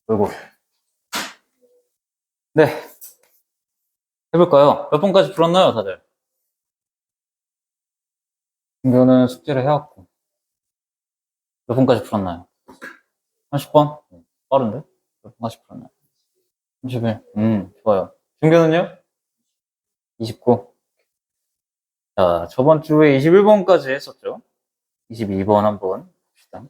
그리고 네, 해볼까요? 몇 번까지 풀었나요, 다들? 이거는 숙제를 해왔고 몇 번까지 풀었나요? 30번? 빠른데? 몇 번까지 풀었나요? 31. 좋아요. 준규는요? 29. 자, 저번 주에 21번까지 했었죠. 22번 한번 봅시다.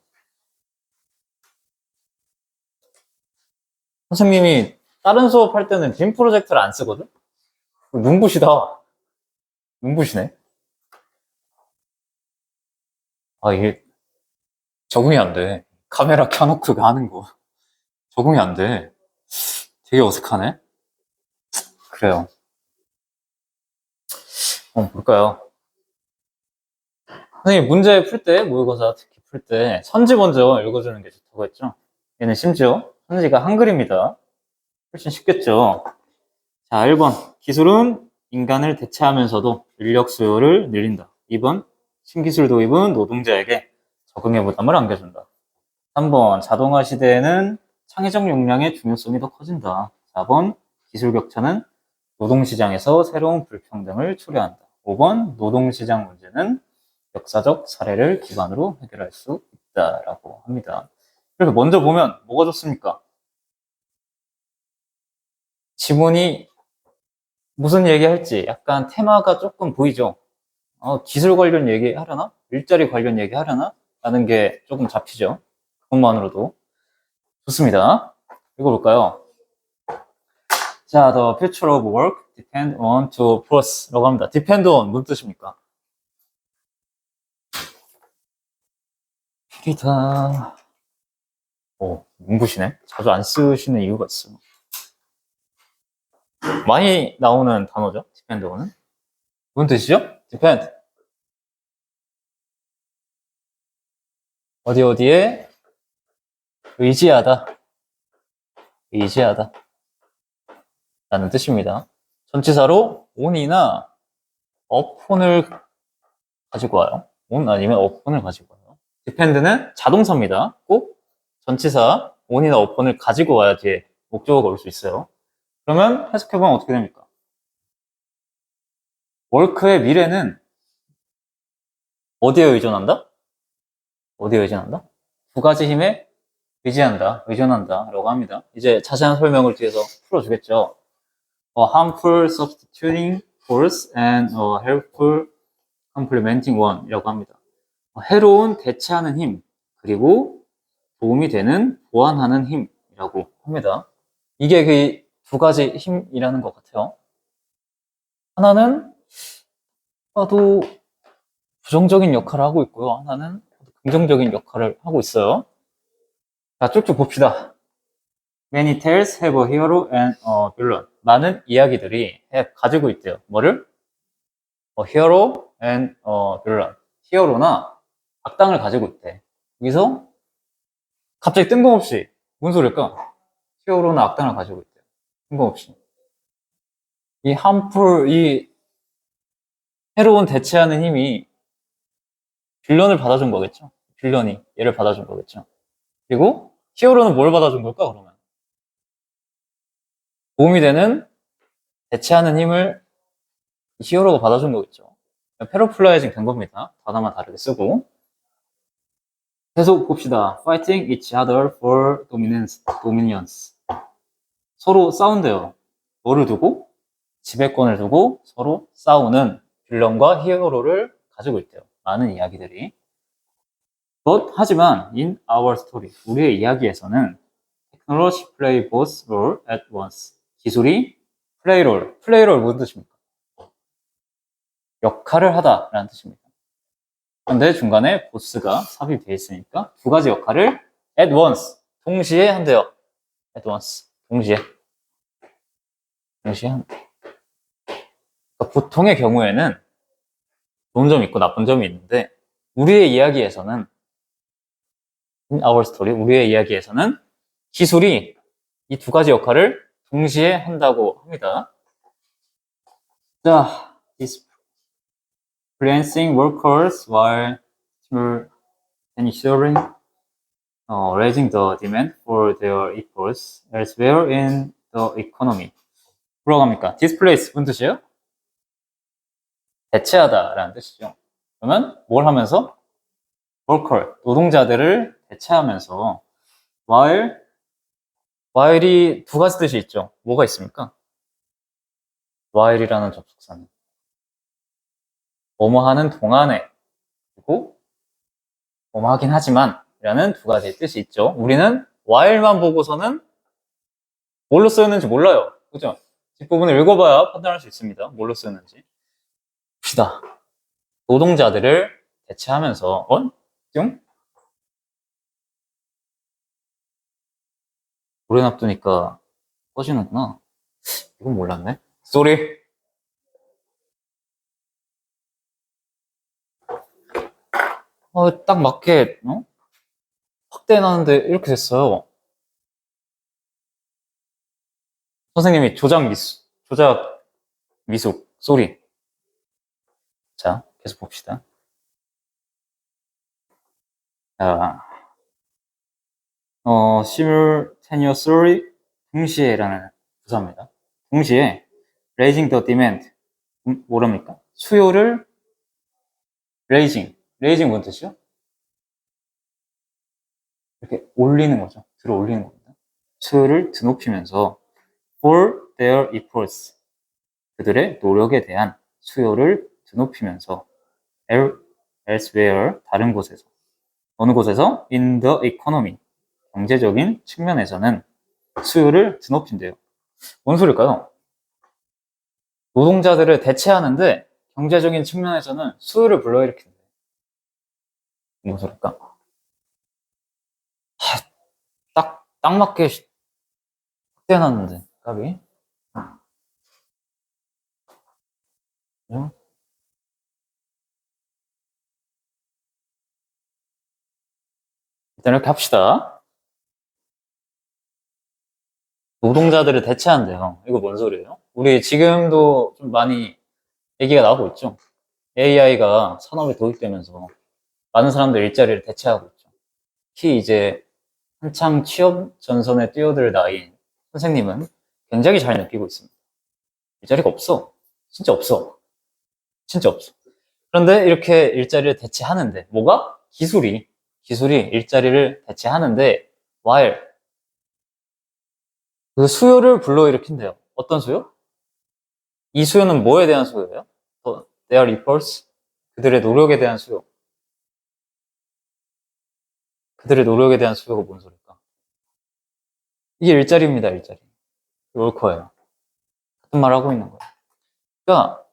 선생님이 다른 수업할 때는 빔 프로젝터를 안 쓰거든? 눈부시다. 눈부시네. 아, 이게 적응이 안 돼. 카메라 켜놓고 이거 하는 거. 적응이 안 돼. 되게 어색하네. 그래요. 볼까요? 선생님, 문제 풀 때, 모의고사 특히 풀 때, 선지 먼저 읽어주는 게 좋다고 했죠? 얘는 심지어 선지가 한글입니다. 훨씬 쉽겠죠? 자, 1번. 기술은 인간을 대체하면서도 인력 수요를 늘린다. 2번. 신기술 도입은 노동자에게 적응의 부담을 안겨준다. 3번. 자동화 시대에는 창의적 역량의 중요성이 더 커진다. 4번. 기술 격차는 노동시장에서 새로운 불평등을 초래한다. 5번. 노동시장 문제는 역사적 사례를 기반으로 해결할 수 있다라고 합니다. 그래서 먼저 보면 뭐가 좋습니까? 지문이 무슨 얘기할지 약간 테마가 조금 보이죠? 기술 관련 얘기 하려나? 일자리 관련 얘기 하려나? 라는 게 조금 잡히죠? 그것만으로도. 좋습니다. 읽어볼까요? 자, the future of work depend on two force라고 합니다. depend on 무슨 뜻입니까? 필이다. 눈부시네. 자주 안 쓰시는 이유가 있어요. 많이 나오는 단어죠. depend는. 무슨 뜻이죠? depend. 어디에 의지하다. 의지하다. 라는 뜻입니다. 전치사로 on이나 upon을 가지고 와요. on 아니면 upon을 가지고 와요. depend는 자동사입니다. 꼭 전치사 on이나 upon을 가지고 와야 뒤에 목적어가 올 수 있어요. 그러면 해석해보면 어떻게 됩니까? work의 미래는 어디에 의존한다? 어디에 의존한다? 두 가지 힘에 의지한다, 의존한다 라고 합니다. 이제 자세한 설명을 뒤에서 풀어주겠죠. A harmful substituting force and a helpful complementing one 이라고 합니다. 해로운 대체하는 힘, 그리고 도움이 되는 보완하는 힘이라고 합니다. 이게 그 두 가지 힘이라는 것 같아요. 하나는 봐도 부정적인 역할을 하고 있고요. 하나는 긍정적인 역할을 하고 있어요. 자, 쭉쭉 봅시다. Many tales have a hero and a villain. 많은 이야기들이 가지고 있대요. 뭐를? A hero and a villain. 히어로나 악당을 가지고 있대. 여기서 갑자기 뜬금없이 무슨 소리일까? 히어로나 악당을 가지고 있대요. 뜬금없이. 이 해로운 대체하는 힘이 빌런을 받아준 거겠죠? 빌런이 얘를 받아준 거겠죠? 그리고 히어로는 뭘 받아준 걸까, 그러면? 도움이 되는 대체하는 힘을 히어로가 받아준 거겠죠. 패러플라이징 된 겁니다. 단어만 다르게 쓰고. 계속 봅시다. Fighting each other for dominions. 서로 싸운대요. 뭐를 두고? 지배권을 두고 서로 싸우는 빌런과 히어로를 가지고 있대요. 많은 이야기들이. 하지만 in our story, 우리의 이야기에서는 technology play both role at once. 기술이 play role 무슨 뜻입니까? 역할을 하다라는 뜻입니다. 그런데 중간에 both가 삽입되어 있으니까 두 가지 역할을 at once, 동시에 한대요. at once, 동시에 한다. 그러니까 보통의 경우에는 좋은 점이 있고 나쁜 점이 있는데 우리의 이야기에서는 in our story, 우리의 이야기에서는 기술이 이 두 가지 역할을 동시에 한다고 합니다. 자, dispensing workers while ensuring raising the demand for their equals elsewhere in the economy. 뭐라고 합니까? displace 무슨 뜻이에요? 대체하다 라는 뜻이죠. 그러면 뭘 하면서? worker, 노동자들을 대체하면서 while이 두 가지 뜻이 있죠. 뭐가 있습니까? while이라는 접속사는 뭐뭐 하는 동안에 그리고 뭐뭐 하긴 하지만 이라는 두 가지의 뜻이 있죠. 우리는 while만 보고서는 뭘로 쓰였는지 몰라요. 그죠? 뒷부분을 읽어봐야 판단할 수 있습니다. 뭘로 쓰였는지. 봅시다. 노동자들을 대체하면서 뿅? 노래 놔두니까 꺼지는구나. 이건 몰랐네. 쏘리. 딱 맞게 확대해놨는데 이렇게 됐어요. 선생님이 조작 미숙 쏘리. 자, 계속 봅시다. 자, simultaneously 동시에라는 부사입니다. 동시에 raising the demand 뭐랍니까? 수요를 raising 무슨 뜻이요? 이렇게 올리는 거죠. 들어 올리는 겁니다. 수요를 드높이면서 for their efforts 그들의 노력에 대한 수요를 드높이면서 elsewhere 다른 곳에서 어느 곳에서 in the economy 경제적인 측면에서는 수요를 드높인대요. 뭔 소릴까요? 노동자들을 대체하는데 경제적인 측면에서는 수요를 불러일으킨대. 뭔 소릴까? 딱 맞게 확대해놨는데 까비. 응? 일단 이렇게 합시다. 노동자들을 대체한대요. 이거 뭔 소리예요? 우리 지금도 좀 많이 얘기가 나오고 있죠. AI가 산업에 도입되면서 많은 사람들 일자리를 대체하고 있죠. 특히 이제 한창 취업 전선에 뛰어들 나이인 선생님은 굉장히 잘 느끼고 있습니다. 일자리가 없어. 진짜 없어. 진짜 없어. 그런데 이렇게 일자리를 대체하는데 뭐가? 기술이 일자리를 대체하는데 while 그 수요를 불러일으킨대요. 어떤 수요? 이 수요는 뭐에 대한 수요예요? their efforts 그들의 노력에 대한 수요. 그들의 노력에 대한 수요가 뭔 소리일까? 이게 일자리입니다, 일자리. 월커예요. 같은 말 하고 있는 거예요. 그러니까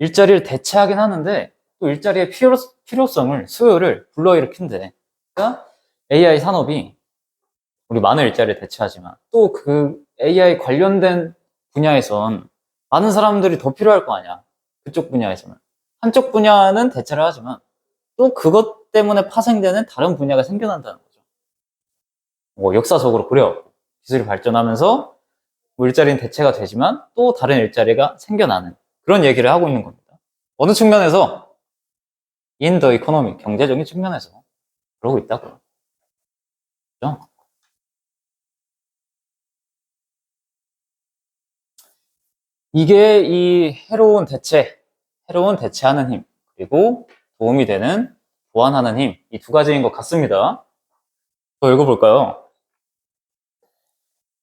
일자리를 대체하긴 하는데 또 일자리의 필요성을 수요를 불러일으킨대. 그러니까 AI 산업이 우리 많은 일자리를 대체하지만 또 그 AI 관련된 분야에선 많은 사람들이 더 필요할 거 아니야. 그쪽 분야에서는. 한쪽 분야는 대체를 하지만 또 그것 때문에 파생되는 다른 분야가 생겨난다는 거죠. 뭐 역사적으로 그래요. 기술이 발전하면서 뭐 일자리는 대체가 되지만 또 다른 일자리가 생겨나는 그런 얘기를 하고 있는 겁니다. 어느 측면에서? in the economy, 경제적인 측면에서 그러고 있다고요. 그렇죠? 이게 이 해로운 대체하는 힘, 그리고 도움이 되는 보완하는 힘, 이 두 가지인 것 같습니다. 더 읽어볼까요?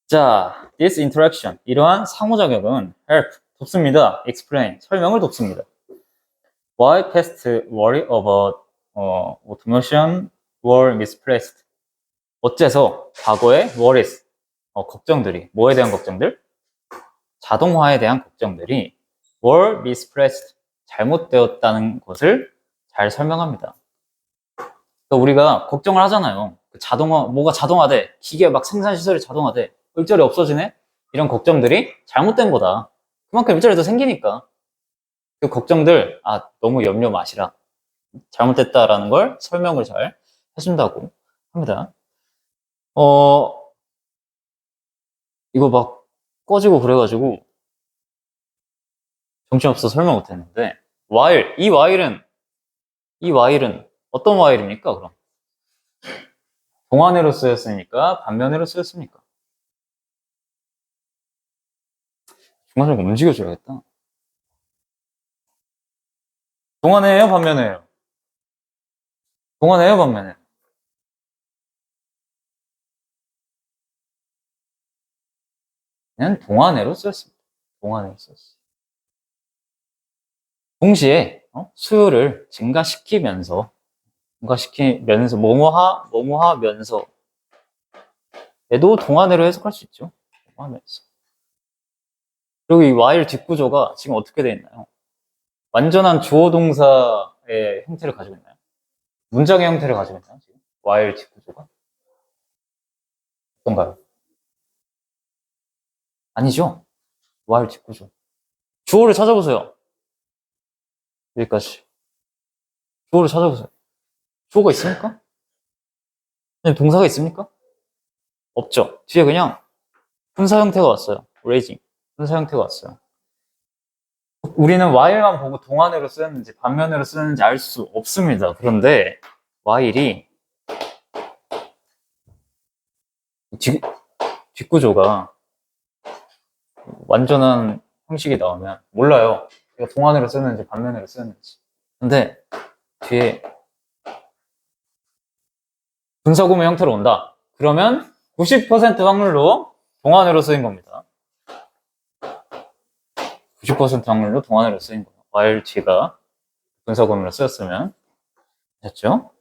자, this interaction, 이러한 상호작용은 help, 돕습니다. explain, 설명을 돕습니다. Why past worry about automation were misplaced? 어째서 과거의 worries, 걱정들이, 뭐에 대한 걱정들? 자동화에 대한 걱정들이 were misplaced, 잘못되었다는 것을 잘 설명합니다. 그러니까 우리가 걱정을 하잖아요. 뭐가 자동화돼, 기계 막 생산시설이 자동화돼, 일자리 없어지네? 이런 걱정들이 잘못된 거다. 그만큼 일자리도 생기니까. 그 걱정들, 너무 염려 마시라. 잘못됐다라는 걸 설명을 잘 해준다고 합니다. 이거 막 꺼지고 그래가지고 정신없어 설명 못했는데 이 while은 어떤 while입니까 그럼? 동안으로 쓰였으니까 반면으로 쓰였습니까? 중간중간 움직여줘야겠다. 동안이에요, 반면이에요? 동안이에요, 반면이에요? 그냥 동안으로 쓰였습니다. 동안으로 쓰였어요. 동시에 수요를 증가시키면서 뭐뭐하면서 얘도 동안으로 해석할 수 있죠. 동안에서. 그리고 이 while 뒷구조가 지금 어떻게 되어 있나요? 완전한 주어 동사의 형태를 가지고 있나요? 문장의 형태를 가지고 있나요? 지금 while 뒷구조가? 어떤가요? 아니죠. while 뒷구조. 주어를 찾아보세요. 여기까지. 주어를 찾아보세요. 주어가 있습니까? 아니, 동사가 있습니까? 없죠. 뒤에 그냥 분사 형태가 왔어요. raising. 분사 형태가 왔어요. 우리는 while만 보고 동안으로 쓰였는지 반면으로 쓰였는지 알 수 없습니다. 그런데 while이 뒷구조가 완전한 형식이 나오면 몰라요. 이거 동안으로 쓰였는지 반면으로 쓰였는지. 근데 뒤에 분사구문 형태로 온다. 그러면 90% 확률로 동안으로 쓰인 겁니다. 90% 확률로 동안으로 쓰인 거예요. while 뒤가 분사구문으로 쓰였으면. 됐죠?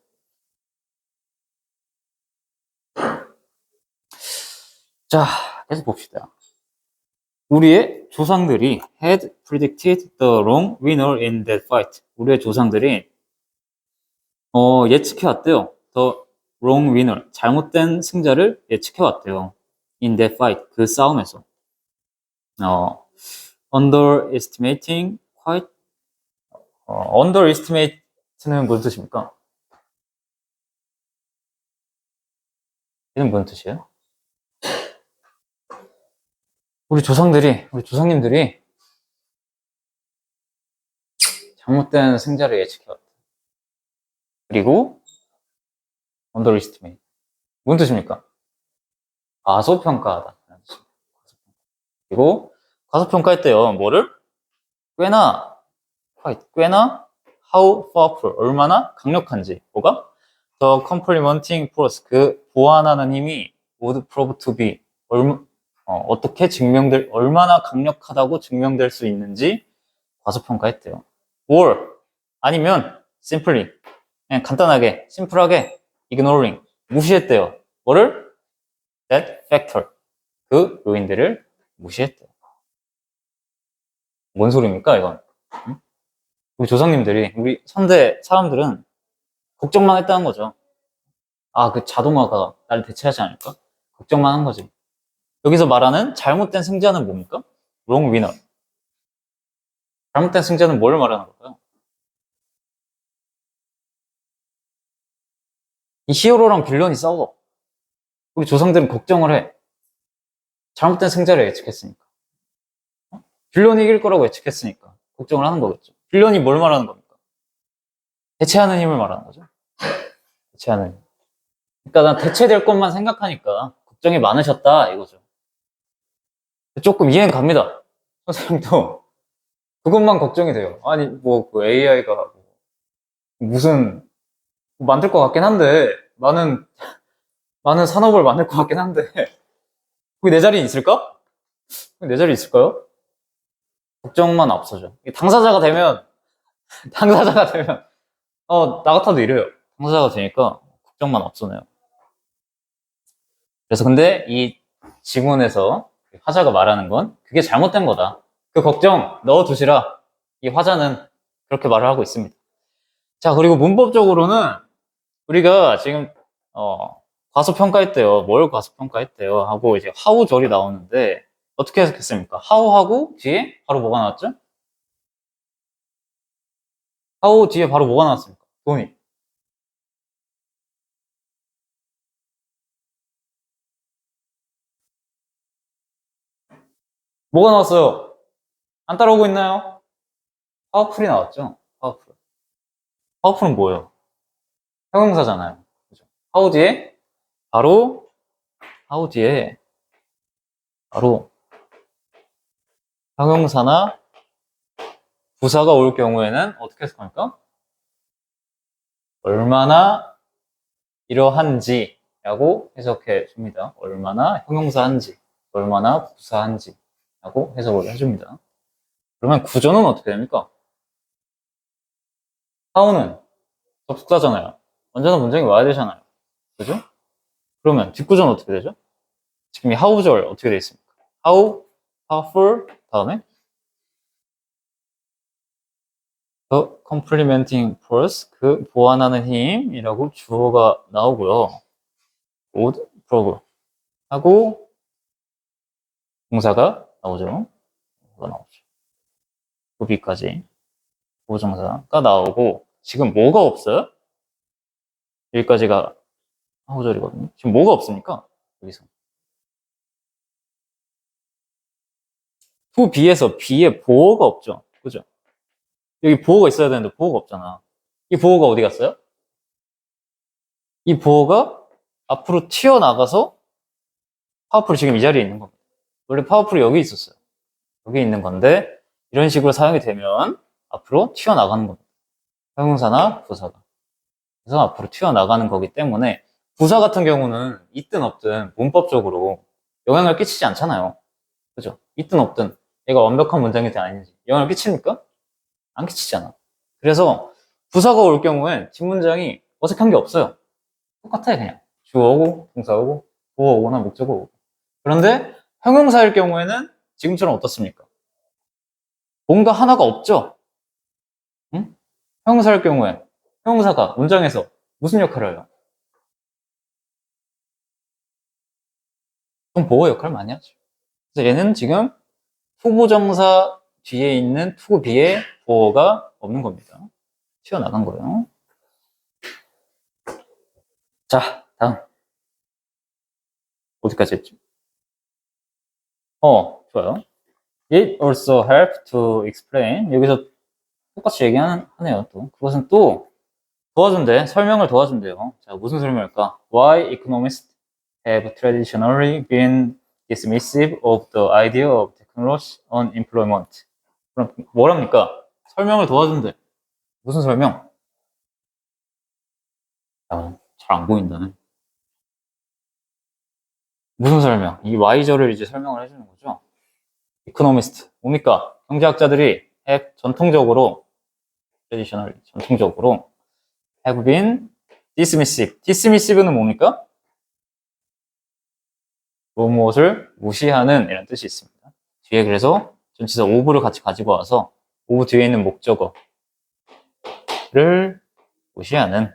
자, 계속 봅시다. 우리의 조상들이 had predicted the wrong winner in that fight. 우리의 조상들이 예측해왔대요. The wrong winner. 잘못된 승자를 예측해왔대요. In that fight. 그 싸움에서. underestimating quite, underestimate는 무슨 뜻입니까? 이는 무슨 뜻이에요? 우리 조상님들이 잘못된 승자를 예측해왔다. 그리고 underestimate. 무슨 뜻입니까? 과소평가하다. 그리고 과소평가했대요. 뭐를? 꽤나 how powerful, 얼마나 강력한지. 뭐가? The complementing force, 그 보완하는 힘이 would prove to be, 어떻게 얼마나 강력하다고 증명될 수 있는지 과소평가했대요. or, 아니면 simply, 그냥 간단하게, 심플하게 ignoring, 무시했대요. 뭐를? that factor, 그 요인들을 무시했대요. 뭔 소리입니까, 이건? 응? 우리 조상님들이, 우리 선대 사람들은 걱정만 했다는 거죠. 아, 그 자동화가 나를 대체하지 않을까? 걱정만 한 거지. 여기서 말하는 잘못된 승자는 뭡니까? wrong winner. 잘못된 승자는 뭘 말하는 걸까요? 이 히어로랑 빌런이 싸워. 우리 조상들은 걱정을 해. 잘못된 승자를 예측했으니까. 빌런이 이길 거라고 예측했으니까. 걱정을 하는 거겠죠. 빌런이 뭘 말하는 겁니까? 대체하는 힘을 말하는 거죠. 대체하는 힘. 그러니까 난 대체될 것만 생각하니까 걱정이 많으셨다 이거죠. 조금 이해는 갑니다. 선생님도 그것만 걱정이 돼요. 아니 뭐 그 AI가 무슨 만들 것 같긴 한데 많은 산업을 만들 것 같긴 한데 거기 내 자리에 있을까? 내 자리에 있을까요? 걱정만 앞서죠. 당사자가 되면 나 같아도 이래요. 당사자가 되니까 걱정만 앞서네요. 그래서 근데 이 지문에서 화자가 말하는 건 그게 잘못된 거다. 그 걱정 넣어두시라. 이 화자는 그렇게 말을 하고 있습니다. 자, 그리고 문법적으로는 우리가 지금 과소평가했대요. 뭘 과소평가했대요? 하고 이제 하우절이 나오는데 어떻게 해석했습니까? 하우하고 뒤에 바로 뭐가 나왔죠? 하우 뒤에 바로 뭐가 나왔습니까? 돈이. 뭐가 나왔어요? 안 따라오고 있나요? 파워풀이 나왔죠? 파워풀. 파워풀은 뭐예요? 형용사잖아요. 그죠? 하우 뒤에 바로 how 뒤에 바로 형용사나 부사가 올 경우에는 어떻게 해석합니까? 얼마나 이러한지 라고 해석해 줍니다. 얼마나 형용사한지, 얼마나 부사한지 라고 해석을 해줍니다. 그러면 구조는 어떻게 됩니까? how는 접속사잖아요. 언제나 문장이 와야 되잖아요. 그죠? 그러면 뒷구조는 어떻게 되죠? 지금 이 how 구절 어떻게 되어 있습니까? how, powerful 다음에 the complementing force 그 보완하는 힘이라고 주어가 나오고요. would, prove 하고 동사가 나오죠. 뭐가 나오죠? 부비까지 보정사가 나오고 지금 뭐가 없어요? 여기까지가 하우절이거든요. 지금 뭐가 없습니까? 여기서 to B에서 B에 보어가 없죠. 그죠? 여기 보어가 있어야 되는데 보어가 없잖아. 이 보어가 어디 갔어요? 이 보어가 앞으로 튀어나가서 파워풀이 지금 이 자리에 있는 겁니다. 원래 파워풀이 여기 있었어요. 여기 있는 건데 이런 식으로 사용이 되면 앞으로 튀어나가는 겁니다. 형용사나 부사가. 그래서 앞으로 튀어나가는 거기 때문에 부사 같은 경우는 있든 없든 문법적으로 영향을 끼치지 않잖아요. 그죠? 있든 없든 얘가 완벽한 문장이든 아닌지 영향을 끼칩니까? 안 끼치잖아. 그래서 부사가 올 경우엔 뒷문장이 어색한 게 없어요. 똑같아요, 그냥. 주어 오고, 동사 오고, 보어 오거나 목적어 오고. 그런데 형용사일 경우에는 지금처럼 어떻습니까? 뭔가 하나가 없죠? 응? 형용사일 경우에 형용사가 문장에서 무슨 역할을 해요? 좀 보호 역할을 많이 하죠. 그래서 얘는 지금 투부정사 뒤에 있는 to be의 보어가 없는 겁니다. 튀어나간 거예요. 자, 다음. 어디까지 했죠? 좋아요. It also help to explain. 여기서 똑같이 얘기하네요, 또. 그것은 또 도와준대. 설명을 도와준대요. 자, 무슨 설명일까? Why economists have traditionally been dismissive of the idea of technology on employment. 그럼 뭐랍니까? 설명을 도와준대. 무슨 설명? 잘 안 보인다네. 무슨 설명? 이 Y절을 이제 설명을 해주는 거죠. 이코노미스트. 뭡니까? 경제학자들이 전통적으로, 전통적으로 have been dismissive. dismissive는 뭡니까? 무엇을 무시하는 이런 뜻이 있습니다. 뒤에 그래서 전치사 of를 같이 가지고 와서 of 뒤에 있는 목적어를 무시하는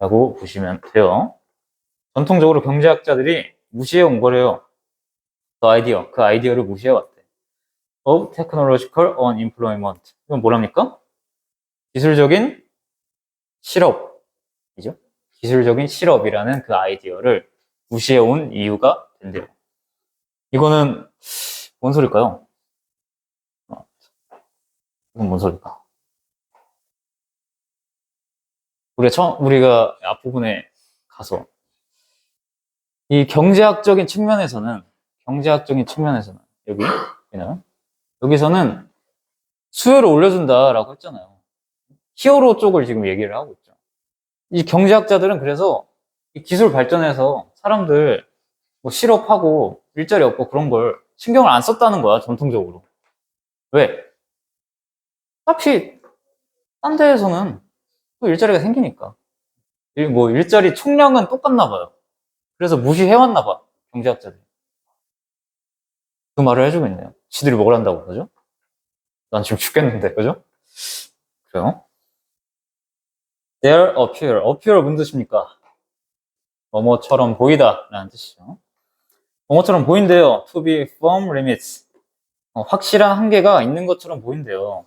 라고 보시면 돼요. 전통적으로 경제학자들이 무시해 온 거래요. 그 아이디어를 무시해 왔대. of technological unemployment. 이건 뭐랍니까? 기술적인 실업이죠. 기술적인 실업이라는 그 아이디어를 무시해 온 이유가 된대요. 이거는 뭔 소릴까요? 이건 뭔 소릴까? 우리가 앞부분에 가서 이 경제학적인 측면에서는 여기서는 수요를 올려준다라고 했잖아요. 히어로 쪽을 지금 얘기를 하고 있죠. 이 경제학자들은 그래서 이 기술 발전해서 사람들 뭐 실업하고 일자리 없고 그런 걸 신경을 안 썼다는 거야, 전통적으로. 왜? 어차피 딴 데에서는 또 일자리가 생기니까. 뭐 일자리 총량은 똑같나 봐요. 그래서 무시해왔나 봐, 경제학자들이. 그 말을 해주고 있네요. 지들이 뭘 한다고 그러죠? 난 지금 죽겠는데, 그죠? 그래요? There appear 무슨 뜻입니까? 뭐뭐처럼 보이다 라는 뜻이죠. 뭐뭐처럼 보인대요. To be firm limits. 확실한 한계가 있는 것처럼 보인대요.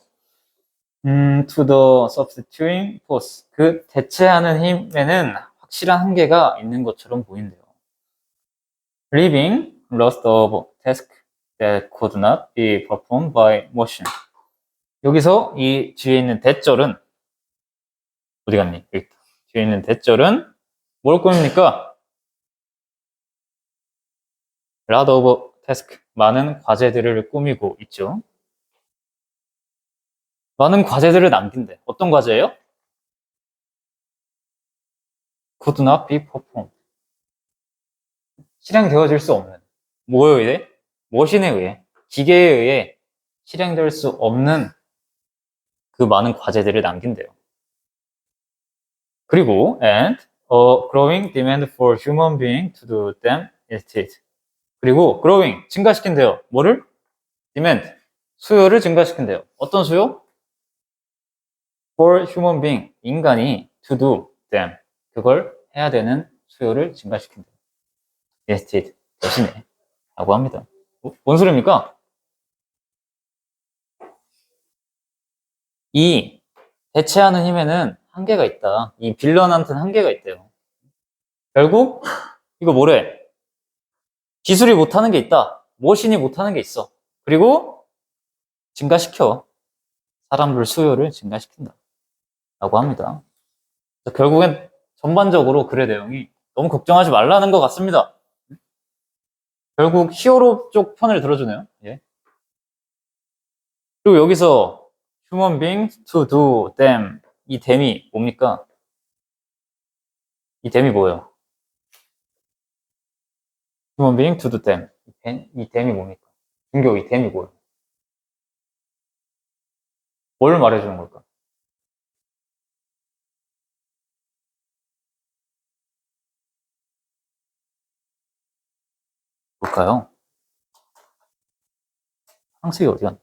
To the substituting force. 그 대체하는 힘에는 확실한 한계가 있는 것처럼 보인대요. Leaving lost of task that could not be performed by machine. 여기서 이 뒤에 있는 대절은 어디 갔니? 여기 있다. 뒤에 있는 대절은 뭘 꾸밉니까? lot of task, 많은 과제들을 꾸미고 있죠. 많은 과제들을 남긴대. 어떤 과제예요? could not be performed. 실행되어질 수 없는. 뭐에 의해? 머신에 의해, 기계에 의해 실행될 수 없는 그 많은 과제들을 남긴대요. 그리고 and a growing demand for human being to do them instead. 그리고 growing, 증가시킨대요. 뭐를? demand, 수요를 증가시킨대요. 어떤 수요? for human being, 인간이 to do them, 그걸 해야 되는 수요를 증가시킨대요. instead, 대신에 라고 합니다. 뭔 소리입니까? 이 대체하는 힘에는 한계가 있다. 이 빌런한테는 한계가 있대요. 결국 이거 뭐래? 기술이 못하는 게 있다. 머신이 못하는 게 있어. 그리고 증가시켜. 사람들 수요를 증가시킨다. 라고 합니다. 결국엔 전반적으로 글의 내용이 너무 걱정하지 말라는 것 같습니다. 결국 히어로 쪽 편을 들어주네요. 예. 그리고 여기서 human beings to do them, 이 them이 뭡니까? 이 them이 뭐예요? human being to do them, 이 them이 뭡니까? 중교 이 them이 뭐예요? 뭘 말해주는 걸까? 뭘까요? 상식이 어디 갔나?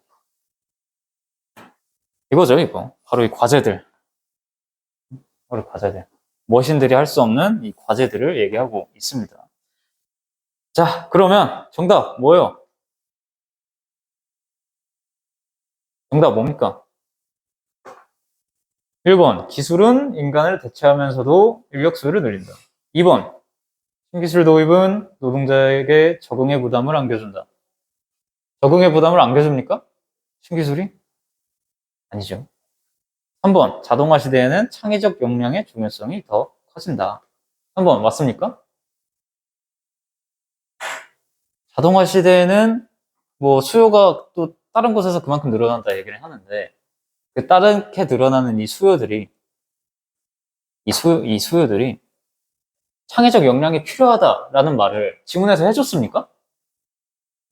이거죠, 이거. 바로 이 과제들. 바로 과제들. 머신들이 할 수 없는 이 과제들을 얘기하고 있습니다. 자, 그러면 정답 뭐예요? 정답 뭡니까? 1번, 기술은 인간을 대체하면서도 인력 수요를 늘린다. 2번, 신기술 도입은 노동자에게 적응의 부담을 안겨준다. 적응의 부담을 안겨줍니까? 신기술이? 아니죠. 3번, 자동화 시대에는 창의적 역량의 중요성이 더 커진다. 3번, 맞습니까? 자동화 시대에는 뭐 수요가 또 다른 곳에서 그만큼 늘어난다 얘기를 하는데, 그 다르게 늘어나는 이 수요들이 창의적 역량이 필요하다라는 말을 지문에서 해줬습니까?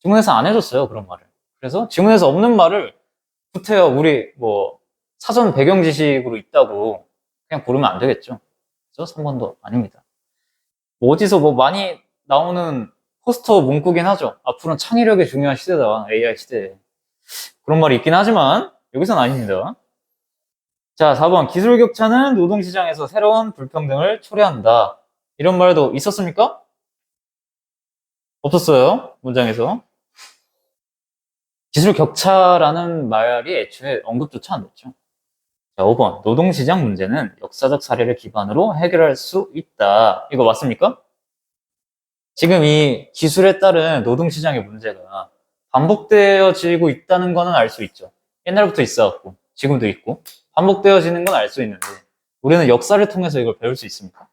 지문에서 안 해줬어요, 그런 말을. 그래서 지문에서 없는 말을 구태여 우리 뭐 사전 배경 지식으로 있다고 그냥 고르면 안 되겠죠. 그래서 3번도 아닙니다. 뭐 어디서 뭐 많이 나오는 포스터 문구긴 하죠. 앞으로는 창의력이 중요한 시대다, AI 시대에. 그런 말이 있긴 하지만 여기선 아닙니다. 자, 4번. 기술 격차는 노동시장에서 새로운 불평등을 초래한다. 이런 말도 있었습니까? 없었어요. 문장에서. 기술 격차라는 말이 애초에 언급조차 안 됐죠. 자, 5번. 노동시장 문제는 역사적 사례를 기반으로 해결할 수 있다. 이거 맞습니까? 지금 이 기술에 따른 노동시장의 문제가 반복되어지고 있다는 거는 알 수 있죠. 옛날부터 있어왔고, 지금도 있고, 반복되어지는 건 알 수 있는데, 우리는 역사를 통해서 이걸 배울 수 있습니까?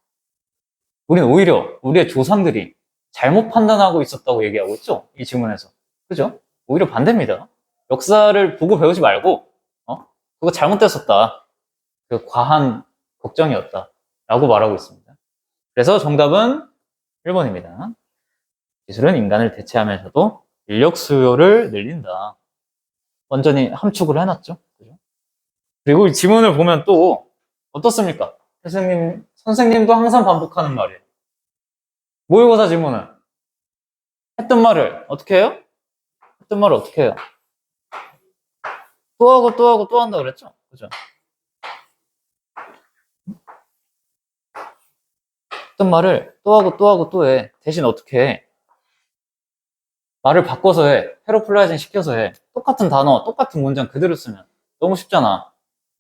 우리는 오히려 우리의 조상들이 잘못 판단하고 있었다고 얘기하고 있죠? 이 질문에서. 그죠? 오히려 반대입니다. 역사를 보고 배우지 말고, 그거 잘못됐었다. 그 과한 걱정이었다. 라고 말하고 있습니다. 그래서 정답은 1번입니다. 기술은 인간을 대체하면서도 인력 수요를 늘린다. 완전히 함축을 해놨죠. 그죠? 그리고 이 지문을 보면 또 어떻습니까? 선생님도 항상 반복하는 말이에요. 모의고사 지문은 했던 말을 어떻게 해요? 했던 말을 어떻게 해요? 또 하고 또 하고 또 한다 그랬죠? 그죠? 했던 말을 또 하고 또 하고 또 해. 대신 어떻게 해? 말을 바꿔서 해. 패러플라이징 시켜서 해. 똑같은 단어, 똑같은 문장 그대로 쓰면 너무 쉽잖아.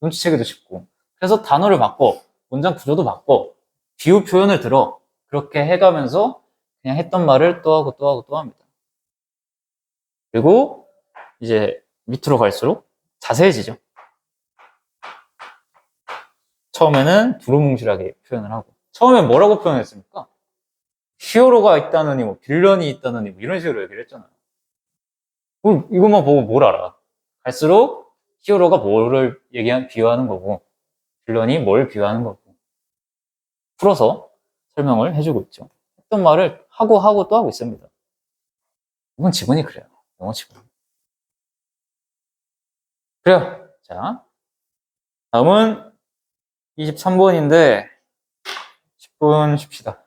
눈치채기도 쉽고. 그래서 단어를 바꿔. 문장 구조도 바꿔. 비유 표현을 들어. 그렇게 해가면서 그냥 했던 말을 또 하고 또 하고 또 합니다. 그리고 이제 밑으로 갈수록 자세해지죠. 처음에는 두루뭉실하게 표현을 하고. 처음엔 뭐라고 표현했습니까? 히어로가 있다느니, 뭐, 빌런이 있다느니, 뭐, 이런 식으로 얘기를 했잖아요. 이것만 보고 뭘 알아? 갈수록 히어로가 뭐를 비유하는 거고, 빌런이 뭘 비유하는 거고. 풀어서 설명을 해주고 있죠. 했던 말을 하고 또 하고 있습니다. 이건 지문이 그래요. 영어 지문. 그래요. 자, 다음은 23번인데, 10분 쉽시다.